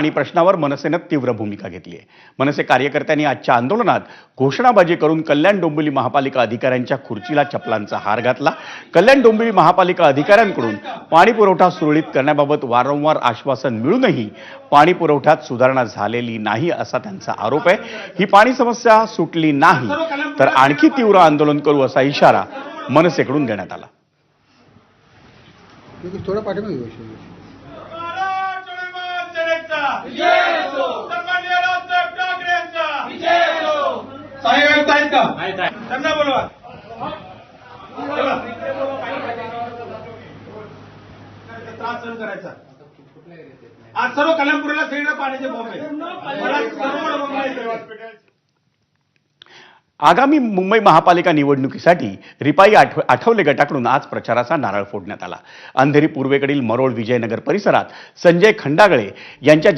आणि प्रश्नावर मनसेनं तीव्र भूमिका घेतली आहे। मनसे कार्यकर्त्यांनी आजच्या आंदोलनात घोषणाबाजी करून कल्याण डोंबिवली महापालिका अधिकाऱ्यांच्या खुर्चीला चपलांचा हार घातला। कल्याण डोंबिवली महापालिका अधिकाऱ्यांकडून पाणी पुरवठा सुरळीत करण्याबाबत वारंवार आश्वासन मिळूनही पाणी पुरवठ्यात सुधारणा झालेली नाही असा त्यांचा आरोप आहे। ही पाणी समस्या सुटली नाही तर आणखी तीव्र आंदोलन करू असा इशारा मनसेकडून देण्यात आला। थोड़ा पाठीमागे घेऊ आज सर्व कल्याणपूरला सगळीकडे पाण्याचे बॉम्ब आहेत। आगामी मुंबई महापालिका निवडणुकीसाठी रिपाई आठवले गटाकडून आज प्रचाराचा नारळ फोडण्यात आला। अंधेरी पूर्वेकडील मरोळ विजयनगर परिसरात संजय खंडागळे यांच्या